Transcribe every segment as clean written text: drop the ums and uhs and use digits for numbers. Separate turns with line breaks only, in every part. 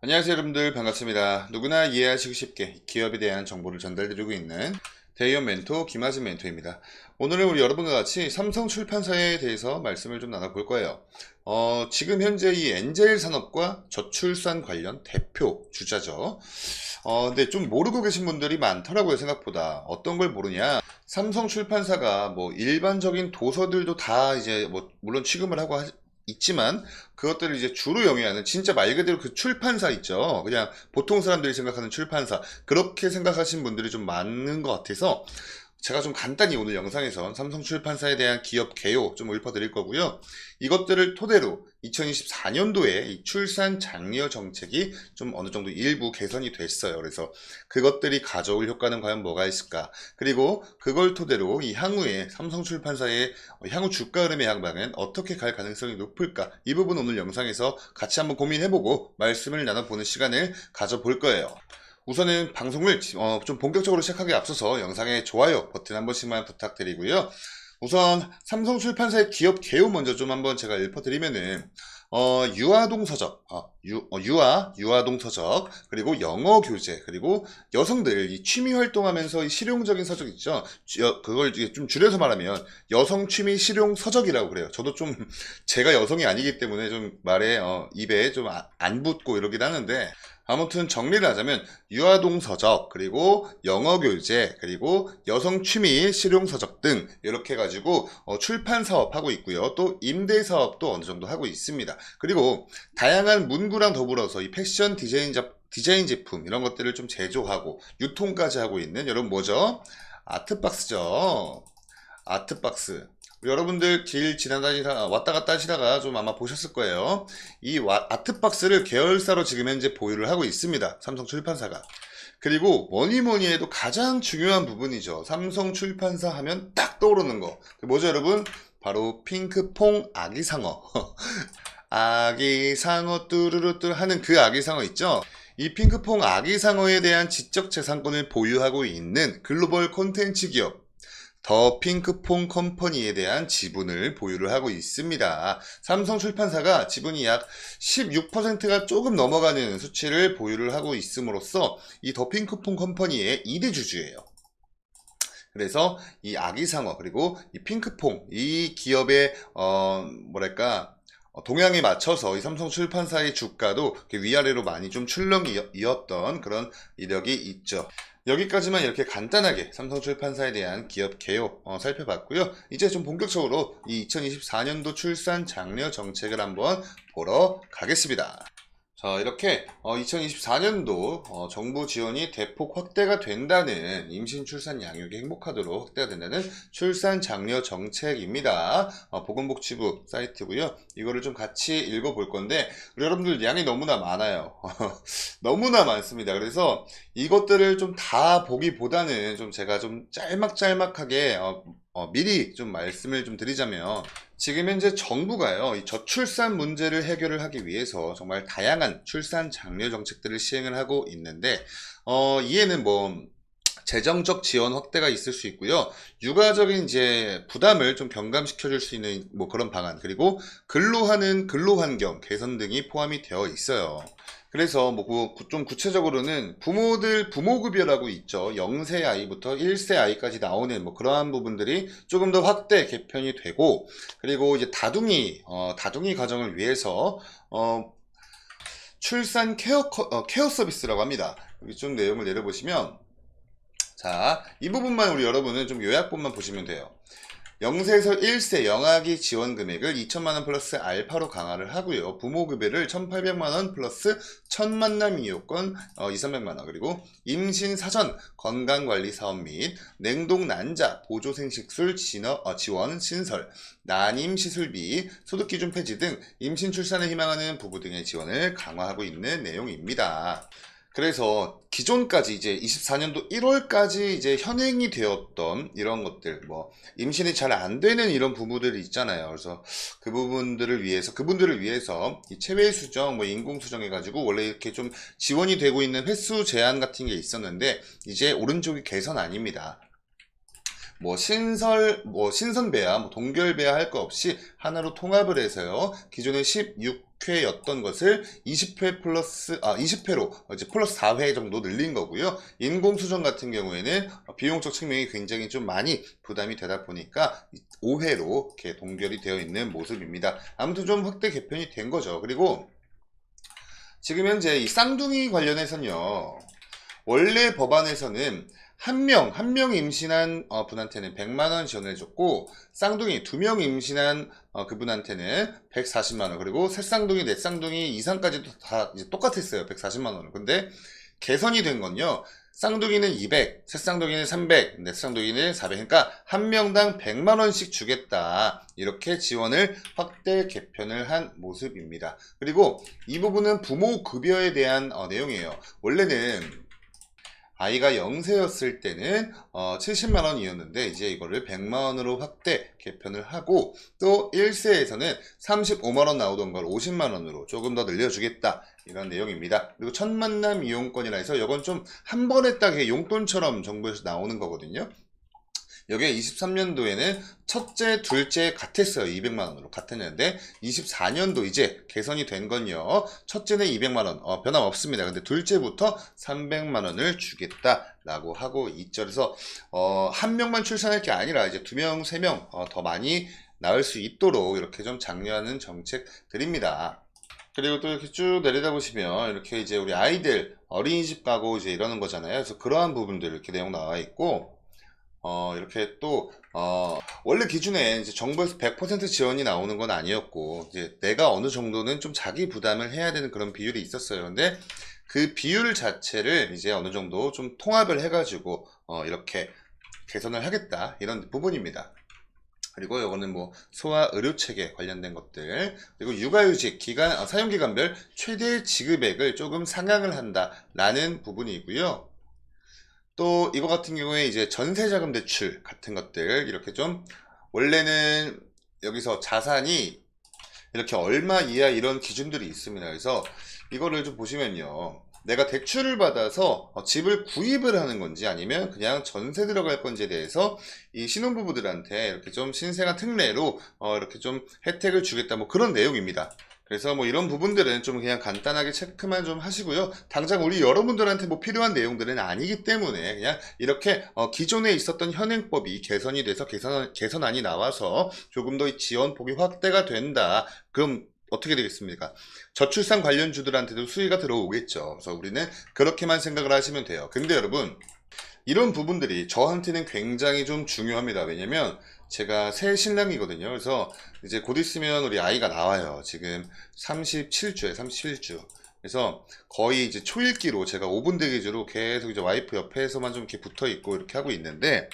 안녕하세요 여러분들, 반갑습니다. 누구나 이해하시기 쉽게 기업에 대한 정보를 전달드리고 있는 대의원 멘토 김하진 멘토입니다. 오늘은 우리 여러분과 같이 삼성 출판사에 대해서 말씀을 좀 나눠볼 거예요. 지금 현재 이 엔젤 산업과 저출산 관련 대표 주자죠. 근데 좀 모르고 계신 분들이 많더라고요. 생각보다. 어떤 걸 모르냐, 삼성 출판사가 뭐 일반적인 도서들도 다 이제 뭐 물론 취급을 하고 있지만, 그것들을 이제 주로 영위하는 진짜 말 그대로 그 출판사 있죠. 그냥 보통 사람들이 생각하는 출판사, 그렇게 생각하시는 분들이 좀 많은 것 같아서 제가 좀 간단히 오늘 영상에선 삼성 출판사에 대한 기업 개요 좀 읊어드릴 거고요. 이것들을 토대로 2024년도에 이 출산 장려 정책이 좀 어느 정도 일부 개선이 됐어요. 그래서 그것들이 가져올 효과는 과연 뭐가 있을까? 그리고 그걸 토대로 이 향후에 삼성 출판사의 향후 주가 흐름의 향방은 어떻게 갈 가능성이 높을까? 이 부분 오늘 영상에서 같이 한번 고민해보고 말씀을 나눠보는 시간을 가져볼 거예요. 우선은 방송을 좀 본격적으로 시작하기에 앞서서 영상에 좋아요 버튼 한 번씩만 부탁드리고요. 우선 삼성 출판사의 기업 개요 먼저 좀 한번 제가 읊어드리면은 유아동 서적, 유아동 서적, 그리고 영어 교재, 그리고 여성들 이 취미 활동하면서 이 실용적인 서적 있죠. 그걸 좀 줄여서 말하면 여성 취미 실용 서적이라고 그래요. 저도 좀 제가 여성이 아니기 때문에 좀 말에 입에 좀 안 붙고 이러긴 하는데, 아무튼 정리를 하자면 유아동 서적, 그리고 영어 교재, 그리고 여성 취미 실용 서적 등 이렇게 해가지고 출판 사업 하고 있고요. 또 임대 사업도 어느 정도 하고 있습니다. 그리고 다양한 문구랑 더불어서 이 패션 디자인 제품 이런 것들을 좀 제조하고 유통까지 하고 있는, 여러분 뭐죠? 아트박스죠. 아트박스. 여러분들 길 지나다니다가 왔다 갔다 하시다가 좀 아마 보셨을 거예요. 이 아트박스를 계열사로 지금 현재 보유를 하고 있습니다. 삼성 출판사가. 그리고 뭐니 해도 가장 중요한 부분이죠. 삼성 출판사 하면 딱 떠오르는 거. 뭐죠 여러분? 바로 핑크퐁 아기상어. 아기상어 뚜루루뚜 하는 그 아기상어 있죠? 이 핑크퐁 아기상어에 대한 지적재산권을 보유하고 있는 글로벌 콘텐츠 기업 더 핑크퐁 컴퍼니에 대한 지분을 보유를 하고 있습니다. 삼성 출판사가 지분이 약 16%가 조금 넘어가는 수치를 보유를 하고 있음으로써 이 더 핑크퐁 컴퍼니의 2대 주주예요. 그래서 이 아기상어 그리고 이 핑크퐁 이 기업의 뭐랄까 동향에 맞춰서 이 삼성 출판사의 주가도 위아래로 많이 좀 출렁이었던 그런 이력이 있죠. 여기까지만 이렇게 간단하게 삼성 출판사에 대한 기업 개요 살펴봤고요. 이제 좀 본격적으로 이 2024년도 출산 장려 정책을 한번 보러 가겠습니다. 자, 이렇게 2024년도 정부 지원이 대폭 확대가 된다는, 임신 출산 양육이 행복하도록 확대가 된다는 출산 장려 정책입니다. 보건복지부 사이트고요. 이거를 좀 같이 읽어볼 건데 우리 여러분들 양이 너무나 많아요. 너무나 많습니다. 그래서 이것들을 좀 다 보기보다는 좀 제가 좀 짤막짤막하게 미리 좀 말씀을 좀 드리자면, 지금 현재 정부가요, 이 저출산 문제를 해결을 하기 위해서 정말 다양한 출산 장려 정책들을 시행을 하고 있는데, 이에는 뭐 재정적 지원 확대가 있을 수 있고요. 육아적인 이제 부담을 좀 경감시켜 줄 수 있는 뭐 그런 방안, 그리고 근로하는 근로 환경 개선 등이 포함이 되어 있어요. 그래서 뭐 좀 구체적으로는 부모급여라고 있죠. 0세 아이부터 1세 아이까지 나오는 뭐 그러한 부분들이 조금 더 확대 개편이 되고, 그리고 이제 다둥이 가정을 위해서 출산 케어 서비스라고 합니다. 여기 좀 내용을 내려보시면, 자, 이 부분만 우리 여러분은 좀 요약본만 보시면 돼요. 0세에서 1세 영아기 지원 금액을 2천만원 플러스 알파로 강화를 하고요. 부모급여를 1,800만원 플러스 첫 만남 이용권 2,300만원, 그리고 임신 사전 건강관리 사업 및 냉동 난자 보조생식술 지원 신설, 난임 시술비, 소득기준 폐지 등 임신 출산을 희망하는 부부 등의 지원을 강화하고 있는 내용입니다. 그래서 기존까지 이제 24년도 1월까지 이제 현행이 되었던 이런 것들, 뭐 임신이 잘 안 되는 이런 부부들이 있잖아요. 그래서 그분들을 위해서 이 체외 수정, 뭐 인공 수정 해가지고 원래 이렇게 좀 지원이 되고 있는 횟수 제한 같은 게 있었는데, 이제 오른쪽이 개선 아닙니다. 뭐 신선 배아, 뭐 동결 배아 할 거 없이 하나로 통합을 해서요. 기존의 16회였던 것을 20회로 이제 플러스 4회 정도 늘린 거고요. 인공수정 같은 경우에는 비용적 측면이 굉장히 좀 많이 부담이 되다 보니까 5회로 이렇게 동결이 되어 있는 모습입니다. 아무튼 좀 확대 개편이 된 거죠. 그리고 지금 현재 이 쌍둥이 관련해서는요, 원래 법안에서는 한 명 임신한 분한테는 100만원 지원해줬고, 쌍둥이 2명 임신한 그분한테는 140만원, 그리고 셋쌍둥이, 넷쌍둥이 이상까지도 다 이제 똑같았어요. 140만원을. 근데 개선이 된 건요, 쌍둥이는 200, 셋쌍둥이는 300, 넷쌍둥이는 400. 그러니까 한 명당 100만원씩 주겠다. 이렇게 지원을 확대 개편을 한 모습입니다. 그리고 이 부분은 부모 급여에 대한 내용이에요. 원래는 아이가 0세였을 때는 70만원이었는데 이제 이거를 100만원으로 확대 개편을 하고, 또 1세에서는 35만원 나오던 걸 50만원으로 조금 더 늘려주겠다, 이런 내용입니다. 그리고 첫 만남 이용권이라 해서 이건 좀 한 번에 딱 용돈처럼 정부에서 나오는 거거든요. 여기에 23년도에는 첫째, 둘째 같았어요. 200만원으로 같았는데 24년도 이제 개선이 된 건요, 첫째는 200만원 변함없습니다. 근데 둘째부터 300만원을 주겠다라고 하고 있죠. 그래서 한 명만 출산할 게 아니라 이제 2명, 3명 더 많이 낳을 수 있도록 이렇게 좀 장려하는 정책들입니다. 그리고 또 이렇게 쭉 내려다 보시면 이렇게 이제 우리 아이들 어린이집 가고 이제 이러는 거잖아요. 그래서 그러한 부분들 이렇게 내용 나와 있고, 이렇게 또, 원래 기준에 이제 정부에서 100% 지원이 나오는 건 아니었고, 이제 내가 어느 정도는 좀 자기 부담을 해야 되는 그런 비율이 있었어요. 근데 그 비율 자체를 이제 어느 정도 좀 통합을 해가지고, 이렇게 개선을 하겠다, 이런 부분입니다. 그리고 이거는 뭐 소아 의료 체계 관련된 것들, 그리고 육아휴직 기간 사용기간별 최대 지급액을 조금 상향을 한다라는 부분이고요. 또 이거 같은 경우에 이제 전세자금 대출 같은 것들 이렇게 좀, 원래는 여기서 자산이 이렇게 얼마 이하 이런 기준들이 있습니다. 그래서 이거를 좀 보시면요, 내가 대출을 받아서 집을 구입을 하는 건지 아니면 그냥 전세 들어갈 건지에 대해서 이 신혼부부들한테 이렇게 좀 신생아 특례로 이렇게 좀 혜택을 주겠다, 뭐 그런 내용입니다. 그래서 뭐 이런 부분들은 좀 그냥 간단하게 체크만 좀 하시고요. 당장 우리 여러분들한테 뭐 필요한 내용들은 아니기 때문에 그냥 이렇게 기존에 있었던 현행법이 개선이 돼서 개선안이 나와서 조금 더 지원폭이 확대가 된다. 그럼 어떻게 되겠습니까? 저출산 관련주들한테도 수혜가 들어오겠죠. 그래서 우리는 그렇게만 생각을 하시면 돼요. 근데 여러분, 이런 부분들이 저한테는 굉장히 좀 중요합니다. 왜냐면 제가 새 신랑이거든요. 그래서 이제 곧 있으면 우리 아이가 나와요. 지금 37주에. 그래서 거의 이제 초일기로 제가 5분 대기주로 계속 이제 와이프 옆에서만 좀 이렇게 붙어 있고 이렇게 하고 있는데,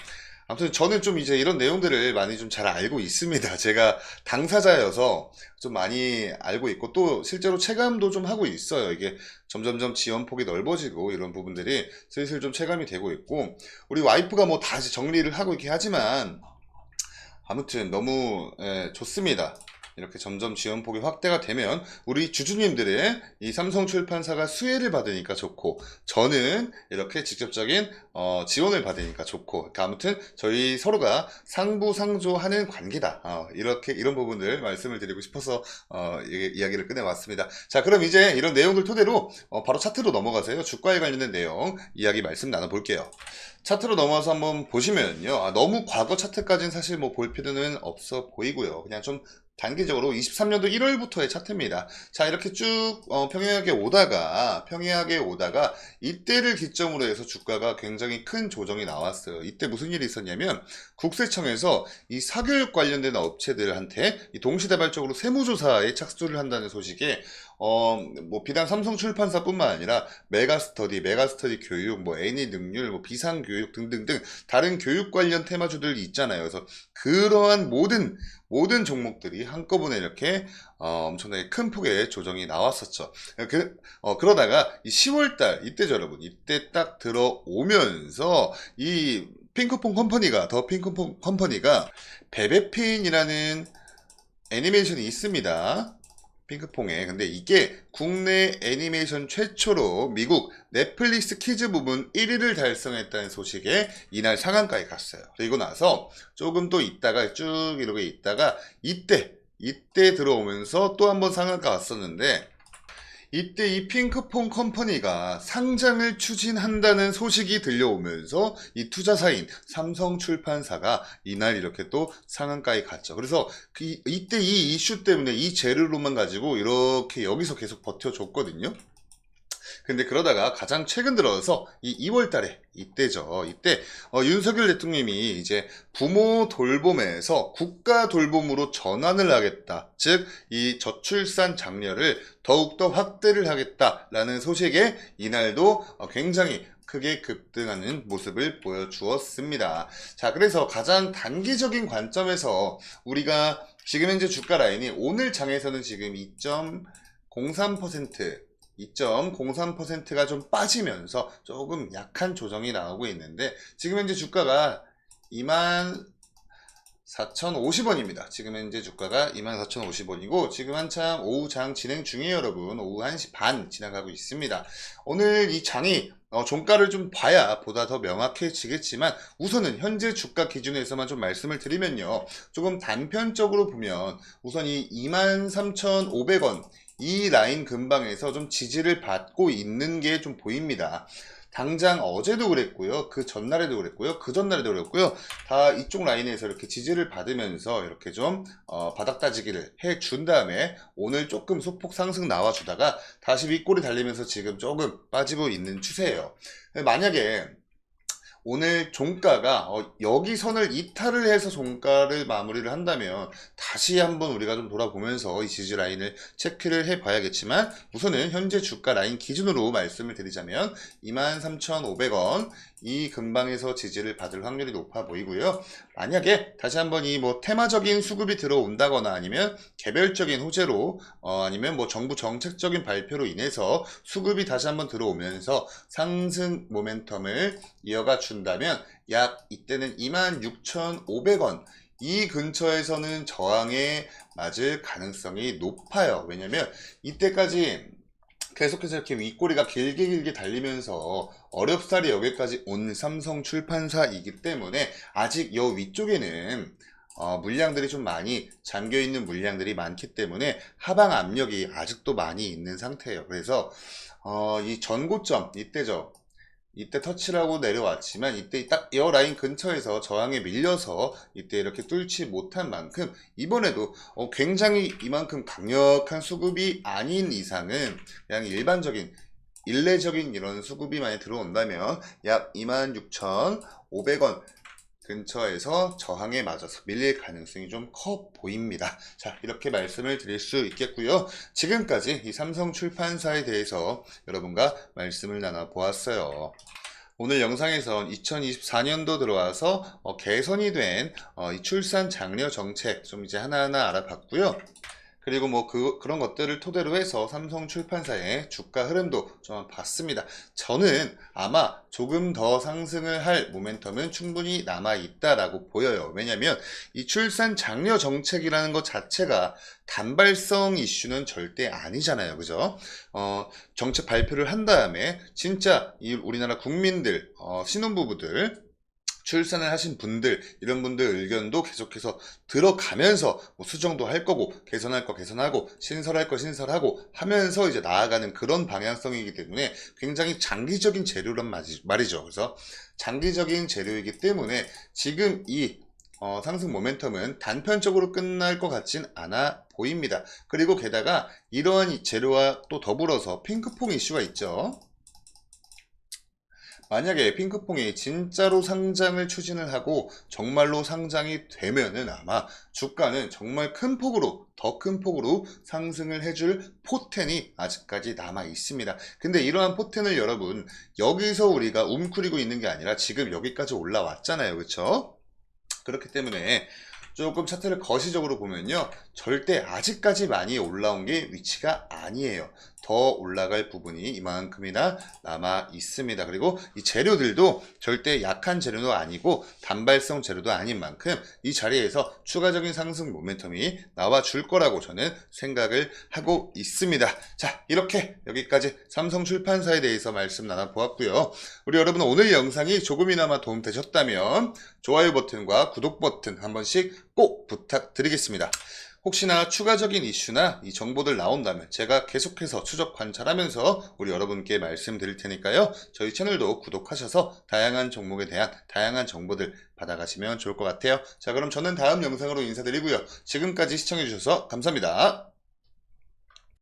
아무튼 저는 좀 이제 이런 내용들을 많이 좀 잘 알고 있습니다. 제가 당사자여서 좀 많이 알고 있고, 또 실제로 체감도 좀 하고 있어요. 이게 점점점 지원폭이 넓어지고 이런 부분들이 슬슬 좀 체감이 되고 있고, 우리 와이프가 뭐 다시 정리를 하고 있긴 하지만 아무튼 너무 좋습니다. 이렇게 점점 지원폭이 확대가 되면 우리 주주님들의 이 삼성출판사가 수혜를 받으니까 좋고, 저는 이렇게 직접적인 지원을 받으니까 좋고, 그러니까 아무튼 저희 서로가 상부상조하는 관계다. 이렇게 이런 부분들 말씀을 드리고 싶어서 이야기를 꺼내왔습니다. 자, 그럼 이제 이런 내용들 토대로 바로 차트로 넘어가세요. 주가에 관련된 내용 이야기 말씀 나눠볼게요. 차트로 넘어와서 한번 보시면요, 너무 과거 차트까지는 사실 뭐 볼 필요는 없어 보이고요. 그냥 좀 단기적으로 23년도 1월부터의 차트입니다. 자, 이렇게 쭉 평행하게 오다가 이때를 기점으로 해서 주가가 굉장히 큰 조정이 나왔어요. 이때 무슨 일이 있었냐면, 국세청에서 이 사교육 관련된 업체들한테 이 동시다발적으로 세무조사에 착수를 한다는 소식에 뭐 비단 삼성출판사뿐만 아니라 메가스터디 교육, 뭐 애니 능률, 뭐 비상교육 등등등 다른 교육 관련 테마주들이 있잖아요. 그래서 그러한 모든 종목들이 한꺼번에 이렇게 엄청나게 큰 폭의 조정이 나왔었죠. 그러다가 이 10월달 이때죠, 여러분. 이때 딱 들어오면서 이 핑크퐁 컴퍼니가, 더 핑크퐁 컴퍼니가 베베핀이라는 애니메이션이 있습니다. 핑크퐁에. 근데 이게 국내 애니메이션 최초로 미국 넷플릭스 키즈 부분 1위를 달성했다는 소식에 이날 상한가에 갔어요. 그리고 나서 조금 또 있다가 쭉 이러고 있다가 이때 이때 들어오면서 또 한 번 상한가 왔었는데, 이때 이 핑크퐁 컴퍼니가 상장을 추진한다는 소식이 들려오면서 이 투자사인 삼성출판사가 이날 이렇게 또 상한가에 갔죠. 그래서 이때 이 이슈 때문에 이 재료로만 가지고 이렇게 여기서 계속 버텨줬거든요. 근데 그러다가 가장 최근 들어서 이 2월 달에 이때죠. 이때 윤석열 대통령이 이제 부모 돌봄에서 국가 돌봄으로 전환을 하겠다. 즉 이 저출산 장려를 더욱더 확대를 하겠다라는 소식에 이날도 굉장히 크게 급등하는 모습을 보여주었습니다. 자, 그래서 가장 단기적인 관점에서 우리가 지금 현재 주가 라인이 오늘 장에서는 지금 2.03%가 좀 빠지면서 조금 약한 조정이 나오고 있는데, 지금 현재 주가가 24,050원입니다. 지금 현재 주가가 24,050원이고 지금 한참 오후 장 진행 중이에요, 여러분. 오후 1시 반 지나가고 있습니다. 오늘 이 장이 종가를 좀 봐야 보다 더 명확해지겠지만, 우선은 현재 주가 기준에서만 좀 말씀을 드리면요, 조금 단편적으로 보면 우선 이 23,500원 이 라인 근방에서 좀 지지를 받고 있는 게 좀 보입니다. 당장 어제도 그랬고요, 그 전날에도 그랬고요, 그 전날에도 그랬고요, 다 이쪽 라인에서 이렇게 지지를 받으면서 이렇게 좀 바닥 따지기를 해준 다음에 오늘 조금 소폭 상승 나와주다가 다시 윗골이 달리면서 지금 조금 빠지고 있는 추세예요. 만약에 오늘 종가가 여기 선을 이탈을 해서 종가를 마무리를 한다면 다시 한번 우리가 좀 돌아보면서 이 지지 라인을 체크를 해 봐야겠지만, 우선은 현재 주가 라인 기준으로 말씀을 드리자면 23,500원 이 근방에서 지지를 받을 확률이 높아 보이고요. 만약에 다시 한번 이 테마적인 수급이 들어온다거나 아니면 개별적인 호재로 아니면 정부 정책적인 발표로 인해서 수급이 다시 한번 들어오면서 상승 모멘텀을 이어가 준다면 약 이때는 26,500원 이 근처에서는 저항에 맞을 가능성이 높아요. 왜냐면 이때까지 계속해서 이렇게 윗꼬리가 길게 달리면서 어렵사리 여기까지 온 삼성출판사이기 때문에 아직 요 위쪽에는 물량들이 좀 많이 잠겨있는 물량들이 많기 때문에 하방 압력이 아직도 많이 있는 상태예요. 그래서 이 전고점 이때죠. 이때 터치를 하고 내려왔지만 이때 딱 이 라인 근처에서 저항에 밀려서 이때 이렇게 뚫지 못한 만큼 이번에도 굉장히 이만큼 강력한 수급이 아닌 이상은 그냥 일반적인 일례적인 이런 수급이 많이 들어온다면 약 26,500원 근처에서 저항에 맞아서 밀릴 가능성이 좀 커 보입니다. 자, 이렇게 말씀을 드릴 수 있겠고요. 지금까지 이 삼성출판사에 대해서 여러분과 말씀을 나눠보았어요. 오늘 영상에선 2024년도 들어와서 개선이 된 이 출산 장려 정책 좀 이제 하나하나 알아봤고요. 그리고 그런 것들을 토대로 해서 삼성출판사의 주가 흐름도 좀 봤습니다. 저는 아마 조금 더 상승을 할 모멘텀은 충분히 남아있다라고 보여요. 왜냐면 이 출산 장려 정책이라는 것 자체가 단발성 이슈는 절대 아니잖아요. 그죠? 정책 발표를 한 다음에 진짜 이 우리나라 국민들, 신혼부부들, 출산을 하신 분들, 이런 분들 의견도 계속해서 들어가면서 수정도 할 거고, 개선할 거 개선하고, 신설할 거 신설하고 하면서 이제 나아가는 그런 방향성이기 때문에 굉장히 장기적인 재료란 말이죠. 그래서 장기적인 재료이기 때문에 지금 이 상승 모멘텀은 단편적으로 끝날 것 같진 않아 보입니다. 그리고 게다가 이러한 재료와 또 더불어서 핑크퐁 이슈가 있죠. 만약에 핑크퐁이 진짜로 상장을 추진을 하고 정말로 상장이 되면은 아마 주가는 정말 큰 폭으로, 더 큰 폭으로 상승을 해줄 포텐이 아직까지 남아 있습니다. 근데 이러한 포텐을 여러분, 여기서 우리가 움크리고 있는 게 아니라 지금 여기까지 올라왔잖아요. 그렇죠? 그렇기 때문에 조금 차트를 거시적으로 보면요, 절대 아직까지 많이 올라온 게 위치가 아니에요. 더 올라갈 부분이 이만큼이나 남아 있습니다. 그리고 이 재료들도 절대 약한 재료도 아니고 단발성 재료도 아닌 만큼 이 자리에서 추가적인 상승 모멘텀이 나와줄 거라고 저는 생각을 하고 있습니다. 자, 이렇게 여기까지 삼성출판사에 대해서 말씀 나눠보았고요. 우리 여러분, 오늘 영상이 조금이나마 도움되셨다면 좋아요 버튼과 구독 버튼 한 번씩 꼭 부탁드리겠습니다. 혹시나 추가적인 이슈나 이 정보들 나온다면 제가 계속해서 추적 관찰하면서 우리 여러분께 말씀드릴 테니까요. 저희 채널도 구독하셔서 다양한 종목에 대한 다양한 정보들 받아가시면 좋을 것 같아요. 자, 그럼 저는 다음 영상으로 인사드리고요. 지금까지 시청해주셔서 감사합니다.